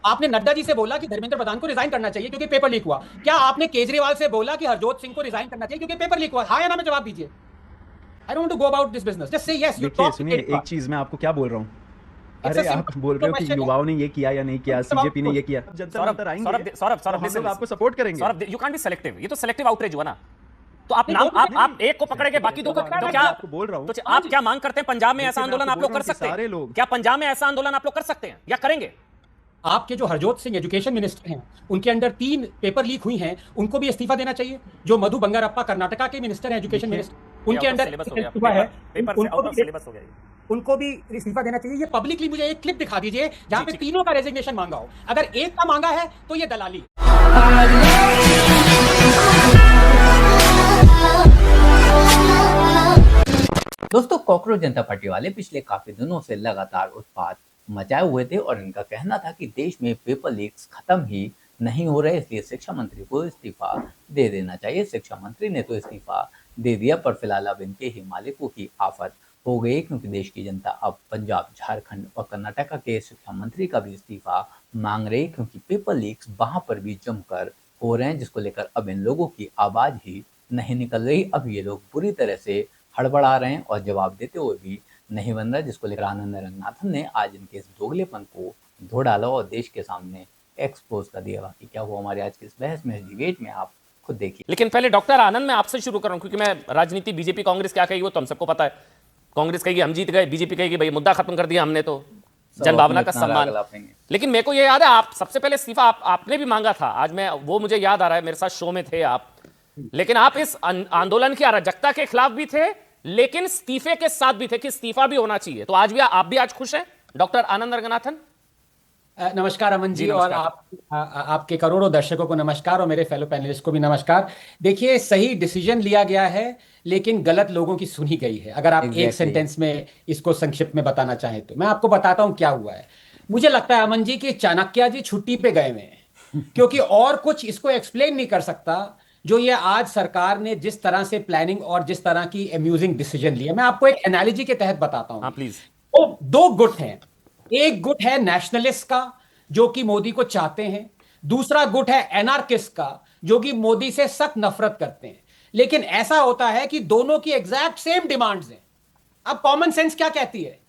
आपने नड्डा जी से बोला कि धर्मेंद्र प्रधान को रिजाइन करना चाहिए क्योंकि पेपर लीक हुआ। क्या आपने केजरीवाल से बोला कि हरजोत सिंह को रिजाइन करना चाहिए क्योंकि पेपर लीक हुआ? हाँ या ना में जवाब दीजिए। I don't to go about this business, just say yes, you देखिए टॉक टू सुनिए, एक केजरीवाल। चीज मैं आपको क्या बोल रहा हूँ। इट्स अ अरे आप बोल सिंपल रहे हो कि क्वेश्चन है। युवाओं ने ये किया या नहीं किया, सीजेपी ने ये किया, जंतर सौरभ मंतर आएंगे सौरभ सौरभ तो सौरभ हम listen, लोग आपको सपोर्ट करेंगे। Saurabh, you can't be selective. ये तो सेलेक्टिव आउटरीच हुआ ना। तो आप नहीं, नाम वो भी आप एक को पकड़ेंगे, बाकी दो को तो तो मैं क्या आपको बोल रहा हूँ। तो आप क्या मांग करते हैं? पंजाब में ऐसा देखिए, मैं आंदोलन आपको आप लोग बोल कर रहा हूँ कि सकते सारे हैं लोग क्या? पंजाब में ऐसा आंदोलन आप लोग कर सकते हैं या करेंगे? आपके जो हरजोत सिंह एजुकेशन मिनिस्टर हैं, उनके अंडर 3 पेपर लीक हुई हैं, उनको भी इस्तीफा देना चाहिए। जो मधु बंगारप्पा कर्नाटका के मिनिस्टर हैं, एजुकेशन देखिए, मिनिस्टर, उनके अंडर सिलेबस हो गया, इस्तीफा है। पेपर से आउट ऑफ सिलेबस हो गया। उनको भी इस्तीफा देना चाहिए। ये पब्लिकली मुझे एक क्लिप दिखा दीजिए जहां पे ठीक। तीनों का रेजिग्नेशन मांगा हो। अगर एक का मांगा है तो ये दलाली। दोस्तों, कॉकरोच जनता पार्टी वाले पिछले काफी दिनों से लगातार उत्पात मचाए हुए थे और इनका कहना था कि देश में पेपर लीक्स खत्म ही नहीं हो रहे, इसलिए शिक्षा मंत्री को इस्तीफा दे देना चाहिए। शिक्षा मंत्री ने तो इस्तीफा दे दिया, पर फिलहाल अब इनके ही मालिकों की आफत हो गई, क्योंकि देश की जनता अब पंजाब, झारखंड और कर्नाटका के शिक्षा मंत्री का भी इस्तीफा मांग रही, क्योंकि पेपर लीक्स वहां पर भी जमकर हो रहे हैं, जिसको लेकर अब इन लोगों की आवाज ही नहीं निकल रही। अब ये लोग बुरी तरह से हड़बड़ा रहे हैं और जवाब देते हुए भी नहीं बन रहा, जिसको लेकर आनंद रंगनाथन ने आज इनके इस दोगलेपन को धो डाला और देश के सामने एक्सपोज कर दिया। बाकी क्या हुआ हमारे आज की इस बहस में, इस डिबेट में, आप खुद देखिए। लेकिन पहले डॉक्टर आनंद, मैं आपसे शुरू कर रहा हूं, क्योंकि मैं राजनीति, बीजेपी कांग्रेस क्या कहेगी वो तो हम सबको पता है। कांग्रेस कहेगी हम जीत गए, बीजेपी कहेगी भाई मुद्दा खत्म कर दिया हमने, तो जनभावना का सम्मान। लेकिन मेरे को ये याद है, आप सबसे पहले इस्तीफा आपने भी मांगा था। आज मैं वो मुझे याद आ रहा है, मेरे साथ शो में थे आप। लेकिन आप इस आंदोलन की अराजकता के खिलाफ भी थे, लेकिन इस्तीफे के साथ भी थे कि इस्तीफा भी होना चाहिए। तो आज भी आप भी आज खुश हैं डॉक्टर आनंद रंगनाथन? नमस्कार अमन जी, और नमस्कार। आपके करोड़ों दर्शकों को नमस्कार, और मेरे फेलो पैनलिस्ट को भी नमस्कार। देखिए, सही डिसीजन लिया गया है, लेकिन गलत लोगों की सुनी गई है। अगर आप एक सेंटेंस में इसको संक्षिप्त में बताना चाहें तो मैं आपको बताता हूं क्या हुआ है। मुझे लगता है अमन जी कि चाणक्य जी छुट्टी पे गए हुए हैं, क्योंकि और कुछ इसको एक्सप्लेन नहीं कर सकता जो ये आज सरकार ने जिस तरह से प्लानिंग और जिस तरह की अम्यूजिंग डिसीजन लिया। मैं आपको एक एनालॉजी के तहत बताता हूं। हाँ प्लीज। तो दो गुट हैं। एक गुट है नेशनलिस्ट का, जो कि मोदी को चाहते हैं। दूसरा गुट है एनार्किस्ट का, जो कि मोदी से सख्त नफरत करते हैं। लेकिन ऐसा होता है कि दोनों की एग्जैक्ट सेम डिमांड्स हैं। अब कॉमन सेंस क्या कहती है?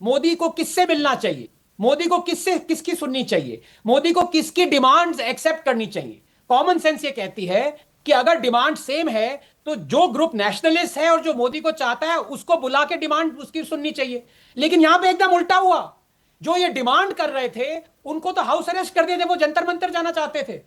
मोदी को किससे मिलना चाहिए, मोदी को किसकी सुननी चाहिए, मोदी को किसकी डिमांड्स एक्सेप्ट करनी चाहिए? कॉमन सेंस ये कहती है कि अगर डिमांड सेम है तो जो ग्रुप नेशनलिस्ट है और जो मोदी को चाहता है उसको बुला के डिमांड उसकी सुननी चाहिए। लेकिन यहां पे एकदम उल्टा हुआ। जो ये डिमांड कर रहे थे उनको तो हाउस अरेस्ट कर दिए थे, वो जंतर मंतर जाना चाहते थे।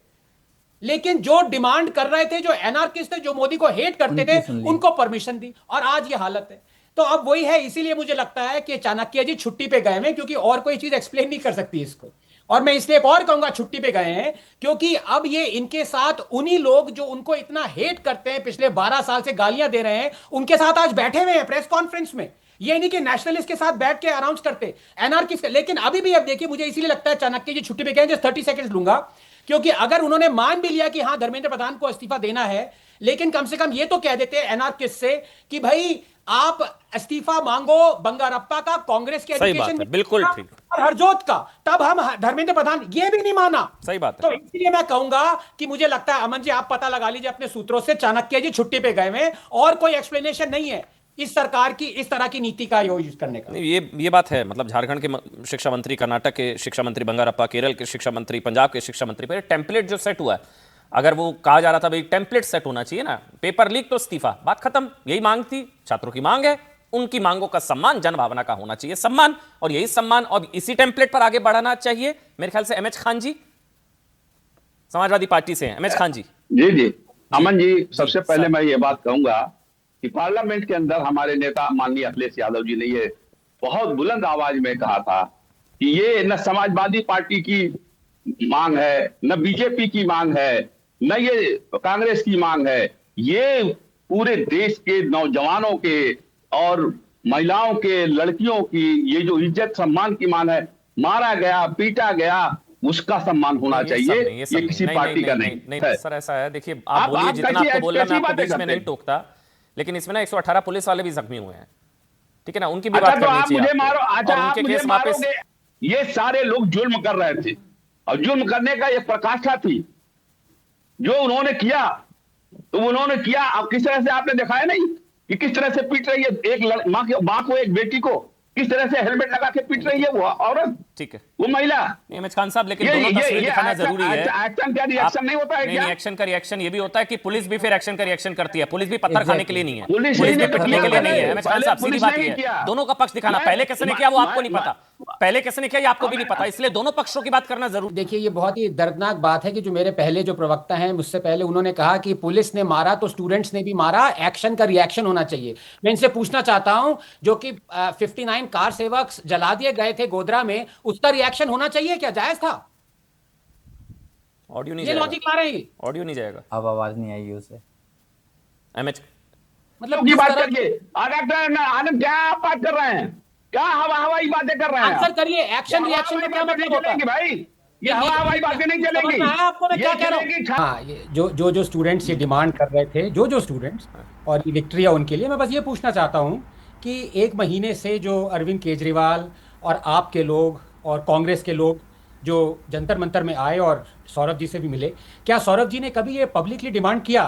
लेकिन जो डिमांड कर रहे थे, जो एनार्किस्ट थे, जो मोदी को हेट करते थे, उनको परमिशन दी, और आज ये हालत है। तो अब वही है, इसीलिए मुझे लगता है कि चाणक्य जी छुट्टी पे गए हैं, क्योंकि और कोई चीज एक्सप्लेन नहीं कर सकती इसको। और मैं इसलिए एक और कहूंगा छुट्टी पे गए हैं, क्योंकि अब ये इनके साथ उन्हीं लोग जो उनको इतना हेट करते हैं, पिछले 12 साल से गालियां दे रहे हैं, उनके साथ आज बैठे हुए हैं प्रेस कॉन्फ्रेंस में। ये नहीं कि नेशनलिस्ट के साथ बैठ के अनाउंस करते, एनार्किस्ट। लेकिन अभी भी अब देखिए, मुझे इसीलिए लगता है चाणक्य जी छुट्टी पे गए। जस्ट 30 सेकंड लूंगा, क्योंकि अगर उन्होंने मान भी लिया कि हां धर्मेंद्र प्रधान को इस्तीफा देना है, लेकिन कम से कम ये तो कह देते एनार्किस्ट से कि भाई आप इस्तीफा मांगो बंगारप्पा का, कांग्रेस के एजुकेशन, बिल्कुल ठीक, और हरजोत का। तब हम धर्मेंद्र प्रधान ये भी नहीं माना। सही बात है। तो इसलिए मैं कहूंगा कि मुझे लगता है, अमन जी आप पता लगा लीजिए अपने सूत्रों से, चाणक्य जी छुट्टी पे गए हैं, और कोई एक्सप्लेनेशन नहीं है इस सरकार की इस तरह की नीति का यूज करने का। ये बात है। मतलब झारखंड के शिक्षा मंत्री, कर्नाटक के शिक्षा मंत्री बंगारप्पा, केरल के शिक्षा मंत्री, पंजाब के शिक्षा मंत्री पर टेम्पलेट जो सेट हुआ है, अगर वो कहा जा रहा था भाई टेम्पलेट सेट होना चाहिए ना, पेपर लीक तो इस्तीफा, बात खत्म। यही मांग थी, छात्रों की मांग है, उनकी मांगों का सम्मान, जनभावना का होना चाहिए सम्मान, और यही सम्मान और इसी टेम्पलेट पर आगे बढ़ाना चाहिए। मेरे ख्याल से एमएच खान जी समाजवादी पार्टी से हैं। एमएच खान जी। जी जी अमन जी, सबसे पहले मैं ये बात कहूंगा कि पार्लियामेंट के अंदर हमारे नेता माननीय अखिलेश यादव जी ने ये बहुत बुलंद आवाज में कहा था कि ये न समाजवादी पार्टी की मांग है, न बीजेपी की मांग है, न ये कांग्रेस की मांग है, ये पूरे देश के नौजवानों के और महिलाओं के, लड़कियों की ये जो इज्जत सम्मान की मांग है। मारा गया, पीटा गया, उसका सम्मान होना चाहिए। ये किसी पार्टी का नहीं है। सर ऐसा है, देखिए आप बोलिए जितना आपको बोलना, मैं आपको बीच में नहीं टोकता, लेकिन इसमें ना 118 पुलिस वाले भी जख्मी हुए हैं, ठीक है ना, उनकी भी बात करनी चाहिए। मुझे मारो, अच्छा आप मुझे मारोगे। ये सारे लोग जुल्म कर रहे थे और जुर्म करने का एक प्रकाष्ठा थी जो उन्होंने किया। तो उन्होंने किया, अब किस तरह से आपने दिखाया नहीं कि किस तरह से पीट रही है एक माँ को, एक बेटी को किस तरह से हेलमेट लगा के पीट रही है वो औरत, ठीक है वो महिला। एमएच खान साहब, लेकिन दोनों तस्वीरें दिखाना जरूरी है। एक्शन क्या रिएक्शन नहीं होता है क्या? एक्शन का रिएक्शन ये भी होता है कि पुलिस भी फिर एक्शन का रिएक्शन करती है। पुलिस भी पत्थर खाने के लिए नहीं है, पुलिस पुलिस भी ने तो पिटने के लिए किया नहीं है। पहले। एमएच खान साहब, सीधी पुलिस बात ने ये नहीं किया। है, दोनों का पक्ष दिखाना। पहले किसने किया वो आपको नहीं पता, पहले किसने किया ये आपको भी नहीं पता, इसलिए दोनों पक्षों की बात करना जरूरी। देखिए, ये बहुत ही दर्दनाक बात है कि जो मेरे पहले जो प्रवक्ता हैं मुझसे पहले, उन्होंने कहा कि पुलिस ने मारा तो स्टूडेंट्स ने भी मारा, एक्शन का रिएक्शन होना चाहिए। मैं इनसे पूछना चाहता हूं, जो कि 59 कार सेवक जला दिए गए थे गोधरा में, उसका रिएक्शन होना चाहिए क्या? जायज था? ऑडियो नहीं ये जाएगा, लॉजिक ला रहे हैं। ऑडियो नहीं जाएगा। अब आवाज नहीं आई उसे। एमएच मतलब की किस बात तरह- करिए। डॉक्टर आनंद, क्या आप बात कर रहे हैं? क्या हवाई बातें कर रहे हैं? आंसर करिए, एक्शन रिएक्शन का क्या मतलब होता है? भाई ये हवाई बातें नहीं चलेंगी। समझ में आया आपको मैं क्या कह रहा हूँ? हाँ, ये जो स्टूडेंट्स ये डिमांड कर रहे थे, जो स्टूडेंट्स, और ये विक्ट्री है उनके लिए। मैं बस ये पूछना चाहता हूँ कि 1 महीने से जो अरविंद केजरीवाल और आपके लोग और कांग्रेस के लोग जो जंतर मंतर में आए और सौरभ जी से भी मिले, क्या सौरभ जी ने कभी ये पब्लिकली डिमांड किया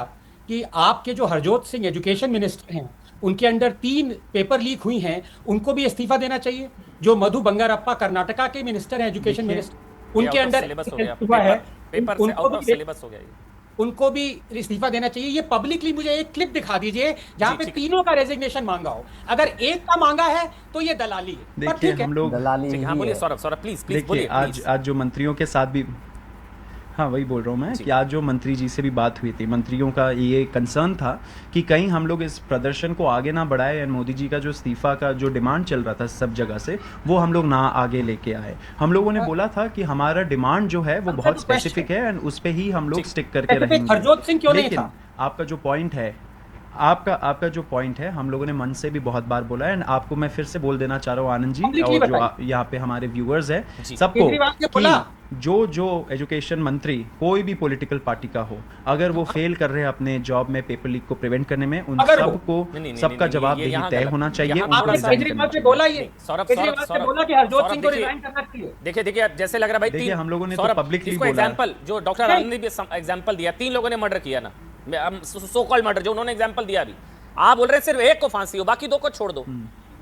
कि आपके जो हरजोत सिंह एजुकेशन मिनिस्टर हैं, उनके अंडर 3 पेपर लीक हुई हैं, उनको भी इस्तीफा देना चाहिए? जो मधु बंगारप्पा कर्नाटका के मिनिस्टर हैं, एजुकेशन मिनिस्टर, उनके अंडर सिलेबस हो गया, इस्तीफा है, पेपर से उनको आउट ऑफ भी सिलेबस हो गया ये। उनको भी इस्तीफा देना चाहिए। ये पब्लिकली मुझे एक क्लिप दिखा दीजिए जहां जी, पे ठीक। तीनों का रेजिग्नेशन मांगा हो। अगर एक का मांगा है तो ये दलाली है। पर देखिए ठीक है। हम लोग, दलाली ठीक है, हाँ ही बोलिए है। सौरभ, सौरभ प्लीज प्लीज देखिए बोलिए आज प्लीज। आज जो मंत्रियों के साथ भी, हाँ वही बोल रहा हूँ मैं, कि आज जो मंत्री जी से भी बात हुई थी, मंत्रियों का ये कंसर्न था कि कहीं हम लोग इस प्रदर्शन को आगे ना बढ़ाए एंड मोदी जी का जो इस्तीफा का जो डिमांड चल रहा था सब जगह से, वो हम लोग ना आगे लेके आए। हम लोगों ने बोला था कि हमारा डिमांड जो है वो बहुत स्पेसिफिक है एंड उस पे ही हम लोग स्टिक करके Specific रहेंगे। हरजोत सिंह क्यों नहीं लेकिन था? आपका जो पॉइंट है, आपका जो पॉइंट है, हम लोगों ने मन से भी बहुत बार बोला है एंड आपको मैं फिर से बोल देना चाह रहा हूँ आनंद जी, Publicly और जो बताइए। यहाँ पे हमारे व्यूअर्स है जी। सबको, केजरीवाल ने बोला। कि जो एजुकेशन मंत्री कोई भी पॉलिटिकल पार्टी का हो, अगर वो फेल कर रहे हैं अपने जॉब में पेपर लीक को प्रिवेंट करने में, उन अगर वो- सबको नहीं, सबका ये जवाबदेही यहाँ तय गलत- होना चाहिए, यहाँ उनको आपने थोड़ा सा- resign केजरीवाल करना से चाहिए। बोला ये, सौरभ, केजरीवाल से सौरभ, बोला कि हरजोत सौरभ सिंह को देखिए- रिजाइन करना चाहिए। देखिए देखिए, जैसे लग रहा है भाई देखिए, हम लोगों ने तो सौरभ, publicly जिसको बोला है। एग्जांपल जो डॉक्टर आनंद ने भी एग्जांपल दिया, 3 लोगों ने मर्डर किया ना, सो कॉल्ड मर्डर जो उन्होंने एग्जांपल दिया अभी। आप बोल रहे हैं सिर्फ एक को फांसी हो, बाकी 2 को छोड़ दो।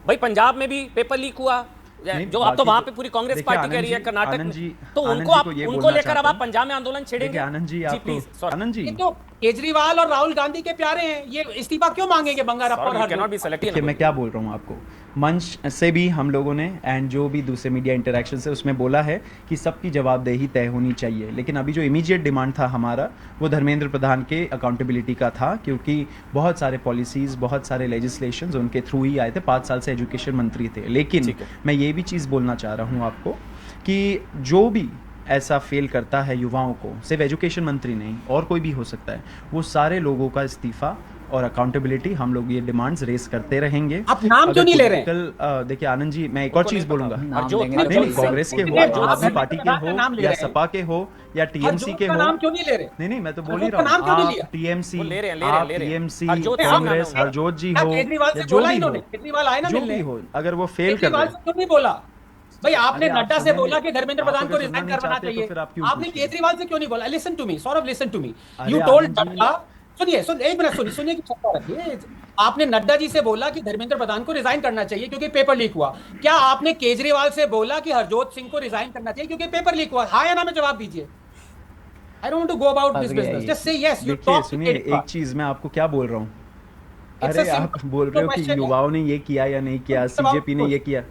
भाई पंजाब में भी पेपर लीक हुआ, नहीं, जो अब तो बाकी वहां तो- पे पूरी कांग्रेस देखिए, पार्टी कह आनंद रही है जी- कर्नाटक आनंद में, जी- तो आनंद उनको जी आप को ये उनको बोलना लेकर अब चाहता आप हूं। पंजाब में आंदोलन छेड़ेंगे? देखिए आनंद जी, आपको प्लीज सौरभ, आनंद जी, ये तो केजरीवाल और राहुल गांधी के प्यारे हैं, ये इस्तीफा क्यों मांगेंगे बंगारप्पा और Saurabh, you cannot Harjot? be selective देखिए ना मैं क्या बोल रहा हूँ आपको, मंच से भी हम लोगों ने एंड जो भी दूसरे मीडिया इंटरेक्शन से उसमें बोला है कि सबकी जवाबदेही तय होनी चाहिए। लेकिन अभी जो इमीडिएट डिमांड था हमारा, वो धर्मेंद्र प्रधान के अकाउंटेबिलिटी का था, क्योंकि बहुत सारे पॉलिसीज़, बहुत सारे लेजिस्लेशंस उनके थ्रू ही आए थे। 5 साल से एजुकेशन मंत्री थे। लेकिन ठीक है। मैं ये भी चीज़ बोलना चाह रहा हूँ आपको कि जो भी ऐसा फेल करता है युवाओं को, सिर्फ एजुकेशन मंत्री नहीं और कोई भी हो सकता है, वो सारे लोगों का इस्तीफा और अकाउंटेबिलिटी हम लोग ये डिमांड्स रेस करते रहेंगे। आप नाम क्यों नहीं ले रहे हैं? देखिए आनंद जी, मैं एक और उनको चीज नहीं बोलूंगा। नाम हरजोत- लेंगे नहीं तो नहीं, हरजोत कांग्रेस के हो, सिंह- आम आदमी हरजोत पार्टी के सिंह हो, नाम ले या रहे हैं। सपा के हो, या टीएमसी हरजोत के का हो। नाम क्यों नहीं ले रहे? नहीं मैं तो बोल ही हरजोत का रहा नाम क्यों नहीं हूँ, लिया? आप टीएमसी, वो ले रहे हैं, ले आप रहे हैं। टीएमसी, हरजोत सिंह कांग्रेस, नाम हरजोत जी क्या हो, केजरीवाल से या जो बोला भी इन्होंने? हो, केजरीवाल आए ना जो मिलने? भी हो, अगर वो फेल कर केजरीवाल रहे से क्यों नहीं बोला? भाई आपने अरे आप नड्डा से सुनेंगे। बोला कि धर्मेंद्र आप प्रधान को अगर रिजाइन सुनना नहीं करवाना चाहते तो चाहिए, फिर आप क्यों आपने पूछ रहे हैं? केजरीवाल से क्यों नहीं बोला? Listen to me Saurabh, listen to me, अरे यू टोल्ड आनंद जी- नड्डा, सुनिए एक मिनट सुनिए, सुनिए की चक्कर रखिए। आपने नड्डा जी से बोला कि धर्मेंद्र प्रधान को रिजाइन करना चाहिए क्योंकि पेपर लीक हुआ। क्या आपने केजरीवाल से बोला कि हरजोत सिंह को रिजाइन करना चाहिए क्योंकि पेपर लीक हुआ? हाँ या ना में जवाब दीजिए। I don't want to go about this business, just say yes you देखिए टॉक। सुनिए, एक चीज मैं आपको क्या बोल रहा हूँ, It's a अरे आप simple बोल रहे हो कि question है। युवाओं ने ये किया या नहीं किया, It's about सीजेपी ने truth.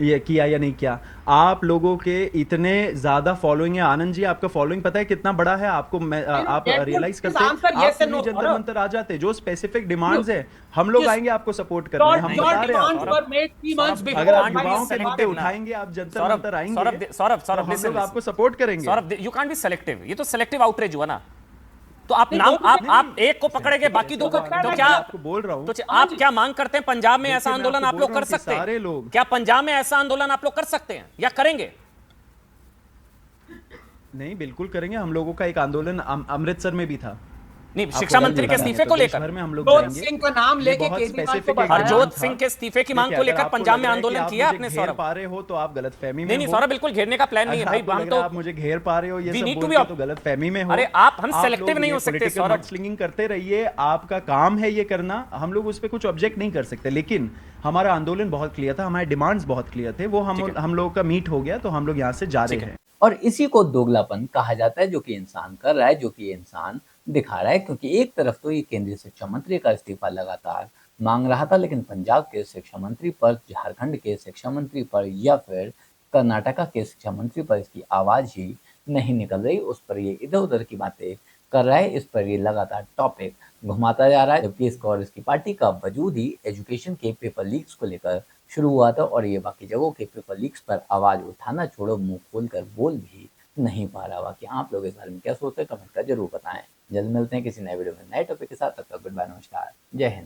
ये किया या नहीं किया। आप लोगों के इतने ज्यादा फॉलोइंग है आनंद जी, आपका फॉलोइंग पता है कितना बड़ा है? आपको आप get रियलाइज this करते हैं? answer, आप yes and क्यों no, जंतर Saurabh? मंतर आ जाते, जो स्पेसिफिक डिमांड्स है हम लोग Yes. आएंगे आपको सपोर्ट करने, हम Your बता रहे हैं demands आपको। were made 3 months before. अगर आप can't be युवाओं के selective मुद्दे ना। उठाएंगे, आप जंतर सौरभ, मंतर आएंगे, सौरभ, तो हम listen, लोग listen. आपको सपोर्ट करेंगे। Saurabh, you can't be selective, ये तो सेलेक्टिव आउटरीच हुआ ना। तो आप नहीं, नाम वो तो आप एक को पकड़ेंगे, बाकी 2 को, पकड़ा तो है, क्या मैं आपको बोल रहा हूँ, तो आप क्या मांग करते हैं? पंजाब में देखिए, ऐसा मैं आंदोलन आपको आप लोग बोल कर रहा हूँ कि सकते सारे हैं लोग- क्या? पंजाब में ऐसा आंदोलन आप लोग कर सकते हैं या करेंगे? नहीं बिल्कुल करेंगे। हम लोगों का एक आंदोलन अमृतसर में भी था, नहीं, आपको शिक्षा गलत मंत्री के पता है, इस्तीफे तो को देश लेकर भर में हम लोग हरजोत जाएंगे। सिंह का नाम ये लेके बहुत केजरीवाल को specific बढ़ाया। एग्जाम्पल हरजोत था। सिंह के इस्तीफे की ठीक मांग है, को अगर लेकर आपको पंजाब लग में रहा है कि आंदोलन आप किया मुझे आपने घेर सौरभ। पा रहे हो तो आप गलत फहमी में नहीं हो। सौरभ, बिल्कुल घेरने का प्लान नहीं है अगर भाई, आपको हम लग रहा है तो आप मुझे घेर पा रहे हो ये We सब need to बोल be के op- तो गलत फहमी में हो। अरे आप हम लोग सेलेक्टिव नहीं ये हो सकते political सौरभ। mudslinging करते रहिए, आपका काम है ये करना, हम लोग उस पर कुछ ऑब्जेक्ट नहीं कर सकते, लेकिन हमारा आंदोलन बहुत क्लियर था, हमारे डिमांड्स बहुत क्लियर थे, वो हम लोगों का मीट हो गया, तो हम लोग यहाँ से जा रहे ठीक है। हैं। और इसी को दोगलापन कहा जाता है, जो कि इंसान कर रहा है, जो कि इंसान दिखा रहा है। क्योंकि एक तरफ तो ये केंद्रीय शिक्षा मंत्री का इस्तीफा लगातार मांग रहा था, लेकिन पंजाब के शिक्षा मंत्री पर, झारखंड के शिक्षा मंत्री पर या फिर कर्नाटका के शिक्षा मंत्री पर इसकी आवाज ही नहीं निकल रही। उस पर ये इधर उधर की बातें कर रहा है, इस पर ये लगातार टॉपिक घुमाता जा रहा है। जबकि इसका और इसकी पार्टी का वजूद ही एजुकेशन के पेपर लीक्स को लेकर शुरू हुआ था, और ये बाकी जगहों के पेपर लीक्स पर आवाज उठाना छोड़ो, मुंह खोलकर बोल भी नहीं पा रहा। बाकी आप लोग इस बारे में क्या सोचते हैं, कमेंट कर जरूर बताएं। जल्द मिलते हैं किसी नए वीडियो में नए टॉपिक के साथ, तब तक गुड बाय, नमस्कार, जय हिंद।